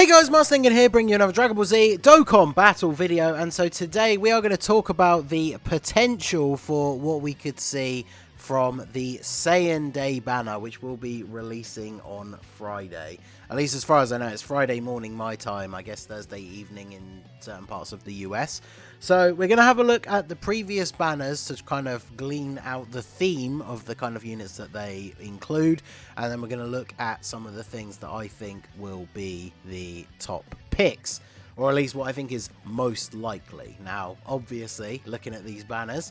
Hey guys, Marslingan here, bringing you another Dragon Ball Z Dokkan Battle video, and so today we are going to talk about the potential for what we could see from the Saiyan Day banner, which will be releasing on Friday. At least as far as I know, it's Friday morning my time, I guess Thursday evening in certain parts of the US. So we're going to have a look at the previous banners to kind of glean out the theme of the kind of units that they include, and then we're going to look at some of the things that I think will be the top picks, or at least what I think is most likely. Now, obviously, looking at these banners,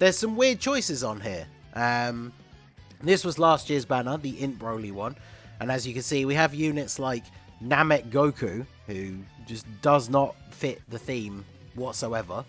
there's some weird choices on here. This was last year's banner, the Int Broly one, and as you can see, we have units like Namek Goku, who just does not fit the theme whatsoever.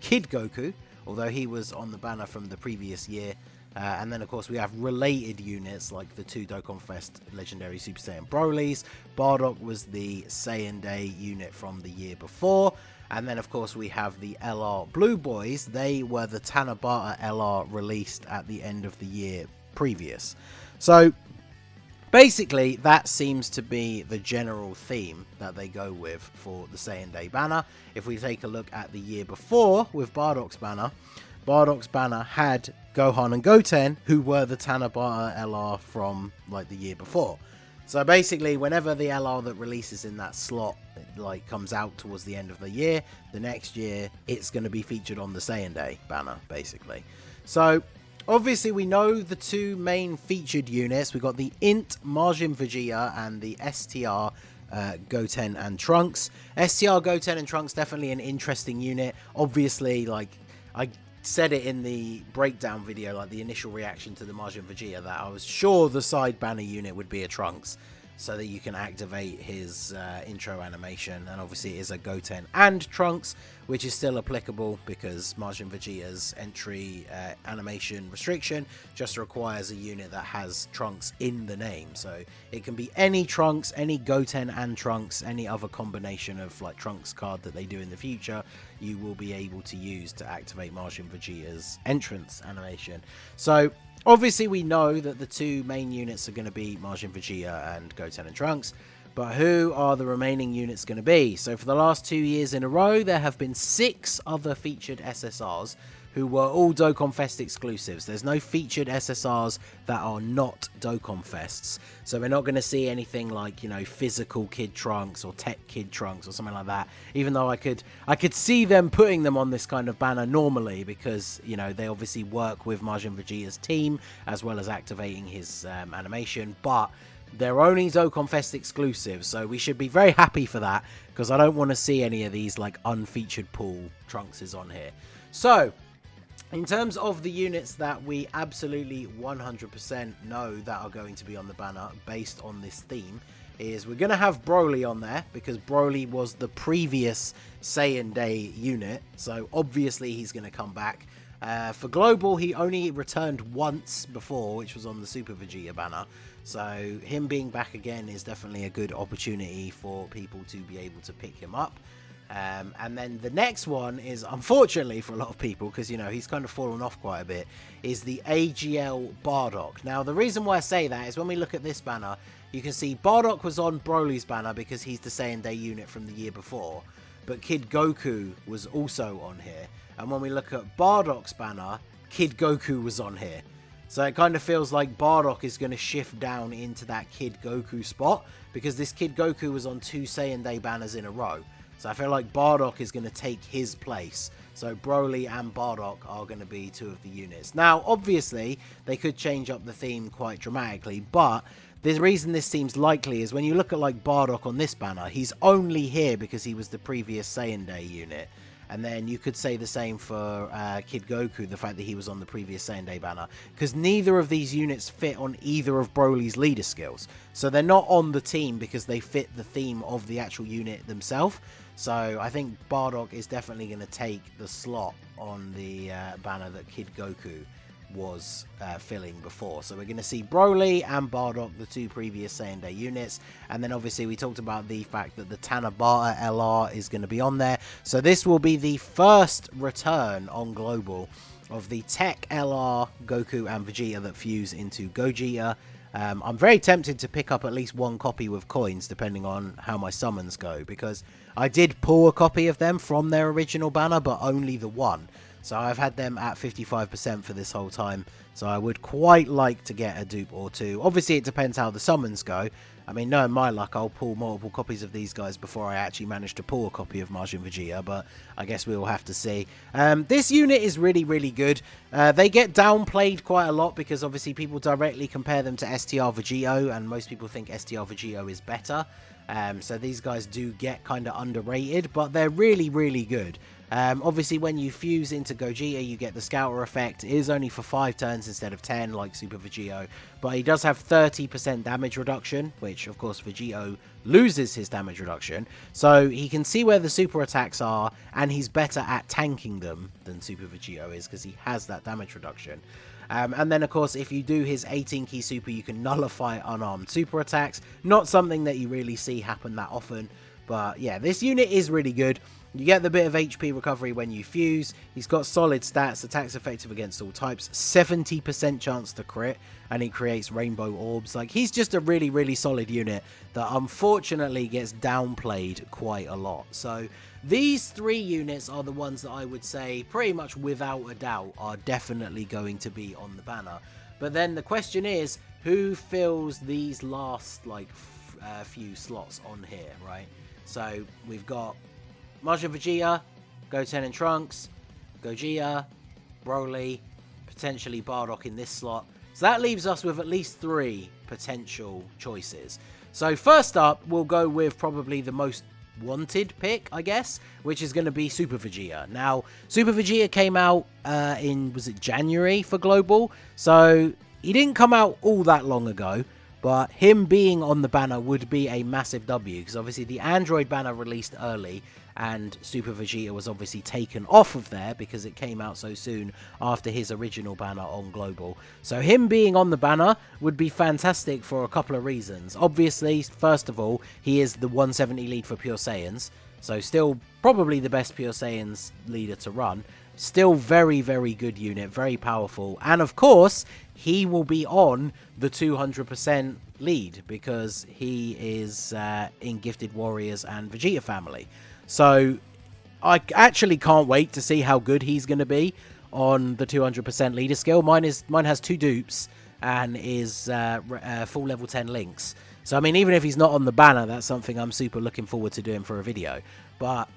Kid Goku, although he was on the banner from the previous year. And then, of course, we have related units like the two Dokkan Fest Legendary Super Saiyan Brolys. Bardock was the Saiyan Day unit from the year before. And then, of course, we have the LR Blue Boys. They were the Tanabata LR released at the end of the year previous. So, basically, that seems to be the general theme that they go with for the Saiyan Day banner. If we take a look at the year before with Bardock's banner had Gohan and Goten, who were the Tanabata LR from like the year before. So basically, whenever the LR that releases in that slot like comes out towards the end of the year, the next year it's going to be featured on the Saiyan Day banner, basically. So obviously, we know the two main featured units. We've got the Int Majin Vegeta and the STR Goten and Trunks. STR Goten and Trunks, definitely an interesting unit. Obviously, like I said it in the breakdown video, like the initial reaction to the Majin Vegeta, that I was sure the side banner unit would be a Trunks, so that you can activate his intro animation. And obviously it is a Goten and Trunks, which is still applicable because Majin Vegeta's entry animation restriction just requires a unit that has Trunks in the name. So it can be any Trunks, any Goten and Trunks, any other combination of like Trunks card that they do in the future, you will be able to use to activate Majin Vegeta's entrance animation. So obviously, we know that the two main units are going to be Majin Vegeta and Goten and Trunks, but who are the remaining units going to be? So for the last 2 years in a row, there have been 6 other featured SSRs who were all Dokkan Fest exclusives. There's no featured SSRs that are not Dokkan Fests. So we're not going to see anything like, you know, physical Kid Trunks or tech Kid Trunks or something like that. Even though I could see them putting them on this kind of banner normally because, you know, they obviously work with Majin Vegeta's team as well as activating his animation. But they're only Dokkan Fest exclusives, so we should be very happy for that because I don't want to see any of these like unfeatured pool Trunkses on here. So in terms of the units that we absolutely 100% know that are going to be on the banner based on this theme, is we're going to have Broly on there because Broly was the previous Saiyan Day unit, so obviously he's going to come back. For Global, he only returned once before, which was on the Super Vegeta banner, so him being back again is definitely a good opportunity for people to be able to pick him up. And then the next one is, unfortunately for a lot of people, because, you know, he's kind of fallen off quite a bit, is the AGL Bardock. Now, the reason why I say that is when we look at this banner, you can see Bardock was on Broly's banner because he's the Saiyan Day unit from the year before, but Kid Goku was also on here. And when we look at Bardock's banner, Kid Goku was on here. So it kind of feels like Bardock is going to shift down into that Kid Goku spot because this Kid Goku was on 2 Saiyan Day banners in a row. So I feel like Bardock is going to take his place. So Broly and Bardock are going to be 2 of the units. Now, obviously, they could change up the theme quite dramatically, but the reason this seems likely is when you look at like Bardock on this banner, he's only here because he was the previous Saiyan Day unit. And then you could say the same for Kid Goku, the fact that he was on the previous Saiyan Day banner. Because neither of these units fit on either of Broly's leader skills. So they're not on the team because they fit the theme of the actual unit themselves. So I think Bardock is definitely going to take the slot on the banner that Kid Goku was filling before. So we're going to see Broly and Bardock, the 2 previous Saiyan Day units, and then obviously we talked about the fact that the Tanabata LR is going to be on there. So this will be the first return on Global of the Tech LR Goku and Vegeta that fuse into Gogeta I'm very tempted to pick up at least one copy with coins, depending on how my summons go, because I did pull a copy of them from their original banner, but only the one. So I've had them at 55% for this whole time, so I would quite like to get a dupe or two. Obviously, it depends how the summons go. I mean, knowing my luck, I'll pull multiple copies of these guys before I actually manage to pull a copy of Majin Vegeta, but I guess we will have to see. This unit is really, really good. They get downplayed quite a lot because obviously people directly compare them to STR Vegito, and most people think STR Vegito is better. So these guys do get kind of underrated, but they're really, really good. Obviously, when you fuse into Gogeta, you get the Scouter effect. It is only for 5 turns instead of 10, like Super Vegito. But he does have 30% damage reduction, which, of course, Vegito loses his damage reduction. So he can see where the super attacks are, and he's better at tanking them than Super Vegito is, because he has that damage reduction. And then, of course, if you do his 18-key super, you can nullify unarmed super attacks. Not something that you really see happen that often. But, yeah, this unit is really good. You get the bit of HP recovery when you fuse. He's got solid stats, attacks effective against all types, 70% chance to crit, and he creates rainbow orbs. Like, he's just a really, really solid unit that unfortunately gets downplayed quite a lot. So these 3 units are the ones that I would say pretty much without a doubt are definitely going to be on the banner. But then the question is, who fills these last like few slots on here, right? So we've got Majin Vegeta, Goten and Trunks, Gogeta, Broly, potentially Bardock in this slot. So that leaves us with at least 3 potential choices. So first up, we'll go with probably the most wanted pick, I guess, which is going to be Super Vegeta. Now, Super Vegeta came out in, was it January for Global? So he didn't come out all that long ago. But him being on the banner would be a massive W, because obviously the Android banner released early, and Super Vegeta was obviously taken off of there because it came out so soon after his original banner on Global. So him being on the banner would be fantastic for a couple of reasons. Obviously, first of all, he is the 170 lead for Pure Saiyans, so still probably the best Pure Saiyans leader to run. Still very, very good unit, very powerful. And of course, he will be on the 200% lead because he is in Gifted Warriors and Vegeta family. So I actually can't wait to see how good he's going to be on the 200% leader skill. Mine has 2 dupes and is full level 10 links. So I mean, even if he's not on the banner, that's something I'm super looking forward to doing for a video. But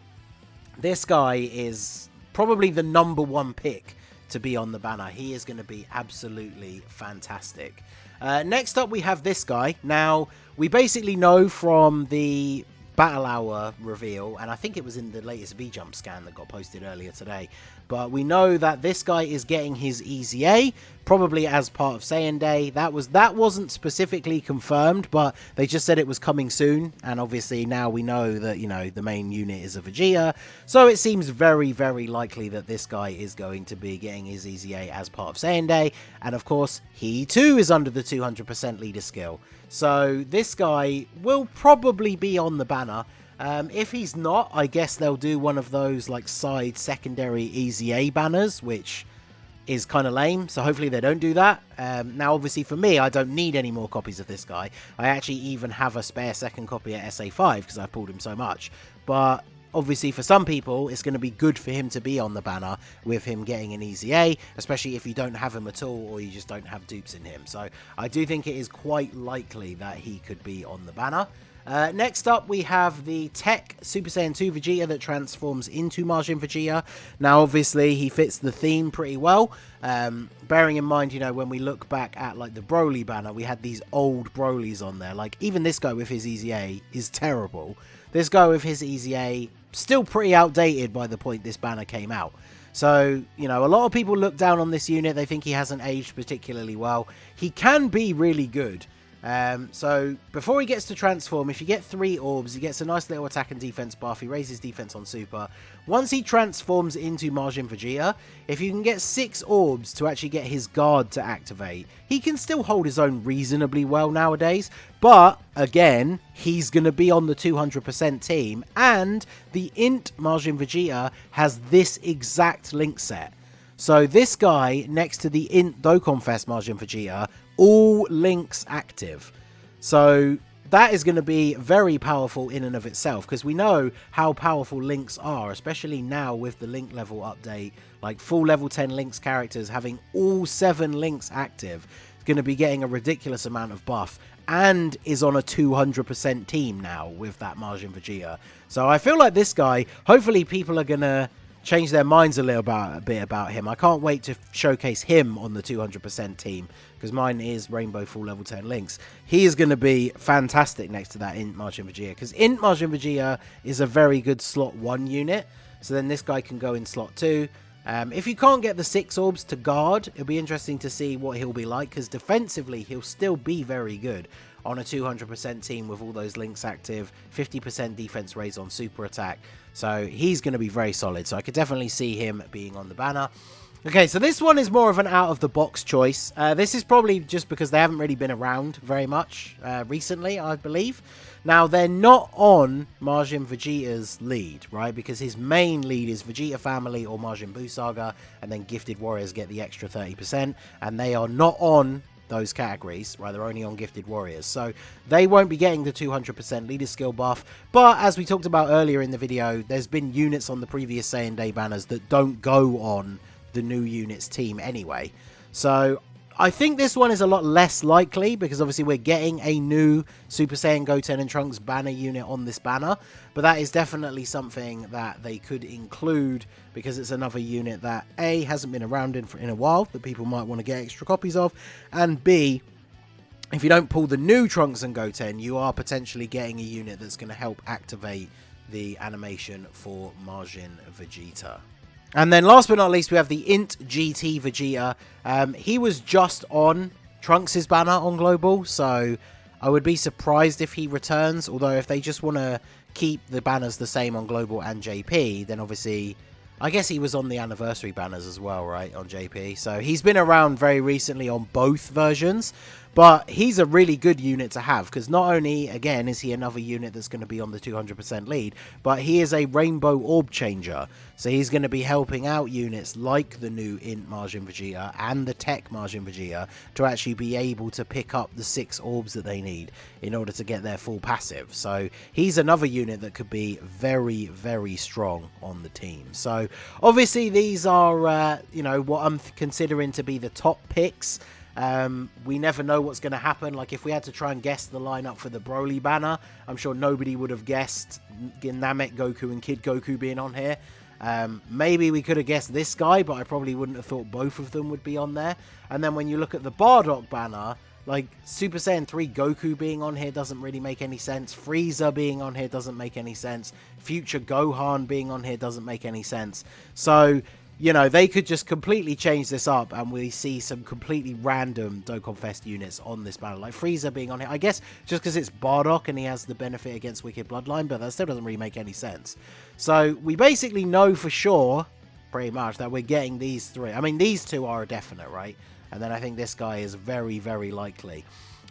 this guy is probably the #1 pick to be on the banner. He is going to be absolutely fantastic. Next up, we have this guy. Now, we basically know from the Battle Hour reveal, and I think it was in the latest V-Jump scan that got posted earlier today, but we know that this guy is getting his EZA, probably as part of Saiyan Day. That wasn't specifically confirmed, but they just said it was coming soon, and obviously now we know that, you know, the main unit is a Vegeta, so it seems very, very likely that this guy is going to be getting his EZA as part of Saiyan Day, and of course, he too is under the 200% leader skill. So this guy will probably be on the banner. If he's not, I guess they'll do one of those like side secondary EZA banners, which is kind of lame. So hopefully they don't do that. Now, obviously for me, I don't need any more copies of this guy. I actually even have a spare second copy at SA5 because I've pulled him so much. But obviously for some people, it's going to be good for him to be on the banner with him getting an EZA, especially if you don't have him at all or you just don't have dupes in him. So I do think it is quite likely that he could be on the banner. Next up, we have the Tech Super Saiyan 2 Vegeta that transforms into Majin Vegeta. Now, obviously, he fits the theme pretty well. Bearing in mind, you know, when we look back at, like, the Broly banner, we had these old Brolys on there. Like, even this guy with his EZA is terrible. This guy with his EZA, still pretty outdated by the point this banner came out. So, you know, a lot of people look down on this unit. They think he hasn't aged particularly well. He can be really good. So before he gets to transform, if you get 3 orbs, he gets a nice little attack and defense buff. He raises defense on super. Once he transforms into Majin Vegeta, if you can get 6 orbs to actually get his guard to activate, he can still hold his own reasonably well nowadays. But again, he's going to be on the 200% team, and the Int Majin Vegeta has this exact link set. So this guy, next to the Int Dokkan Fest Majin Vegeta, all links active. So that is going to be very powerful in and of itself, because we know how powerful links are, especially now with the link level update. Like full level 10 links characters having all 7 links active is going to be getting a ridiculous amount of buff, and is on a 200% team now with that Majin Vegeta. So I feel like this guy, hopefully people are going to change their minds a little bit about him. I can't wait to showcase him on the 200% team, because mine is Rainbow full level 10 links. He is going to be fantastic next to that Int Majin Vegeta, because Int Majin Vegeta is a very good slot 1 unit. So then this guy can go in slot 2. If you can't get the 6 orbs to guard, it'll be interesting to see what he'll be like, because defensively he'll still be very good on a 200% team with all those links active, 50% defense raise on super attack. So he's going to be very solid. So I could definitely see him being on the banner. Okay, so this one is more of an out-of-the-box choice. This is probably just because they haven't really been around very much recently, I believe. Now, they're not on Majin Vegeta's lead, right? Because his main lead is Vegeta Family or Majin Buu Saga, and then Gifted Warriors get the extra 30%, and they are not on those categories, right? They're only on Gifted Warriors, so they won't be getting the 200% leader skill buff. But as we talked about earlier in the video, there's been units on the previous Saiyan Day banners that don't go on the new units team anyway. So I think this one is a lot less likely, because obviously we're getting a new Super Saiyan Goten and Trunks banner unit on this banner, but that is definitely something that they could include, because it's another unit that A, hasn't been around in a while, that people might want to get extra copies of, and B, if you don't pull the new Trunks and Goten, you are potentially getting a unit that's going to help activate the animation for Majin Vegeta. And then last but not least, we have the Int GT Vegeta. He was just on Trunks' banner on Global, so I would be surprised if he returns. Although if they just want to keep the banners the same on Global and JP, then obviously, I guess he was on the anniversary banners as well, right, on JP. So he's been around very recently on both versions. But he's a really good unit to have, because not only, again, is he another unit that's going to be on the 200% lead, but he is a Rainbow Orb Changer. So he's going to be helping out units like the new Int Majin Vegeta and the Tech Majin Vegeta to actually be able to pick up the 6 orbs that they need in order to get their full passive. So he's another unit that could be very, very strong on the team. So obviously these are, you know, what I'm considering to be the top picks. We never know what's going to happen. Like, if we had to try and guess the lineup for the Broly banner, I'm sure nobody would have guessed Namek Goku and Kid Goku being on here. Maybe we could have guessed this guy, but I probably wouldn't have thought both of them would be on there. And then when you look at the Bardock banner, like, Super Saiyan 3 Goku being on here doesn't really make any sense. Frieza being on here doesn't make any sense. Future Gohan being on here doesn't make any sense. So, you know, they could just completely change this up and we see some completely random Dokkan Fest units on this battle. Like Frieza being on here, I guess just because it's Bardock and he has the benefit against Wicked Bloodline, but that still doesn't really make any sense. So we basically know for sure, pretty much, that we're getting these 3. I mean, these 2 are a definite, right? And then I think this guy is very, very likely.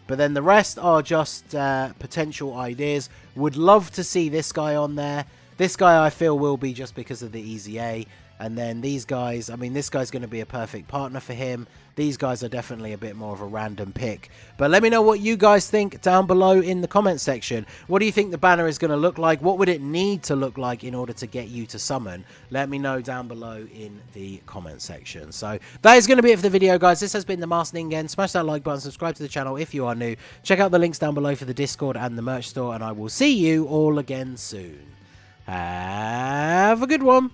But then the rest are just potential ideas. Would love to see this guy on there. This guy I feel will be just because of the Easy A. And then these guys, I mean, this guy's going to be a perfect partner for him. These guys are definitely a bit more of a random pick. But let me know what you guys think down below in the comment section. What do you think the banner is going to look like? What would it need to look like in order to get you to summon? Let me know down below in the comment section. So that is going to be it for the video, guys. This has been the Masked Ningen. Smash that like button, subscribe to the channel if you are new. Check out the links down below for the Discord and the merch store. And I will see you all again soon. Have a good one.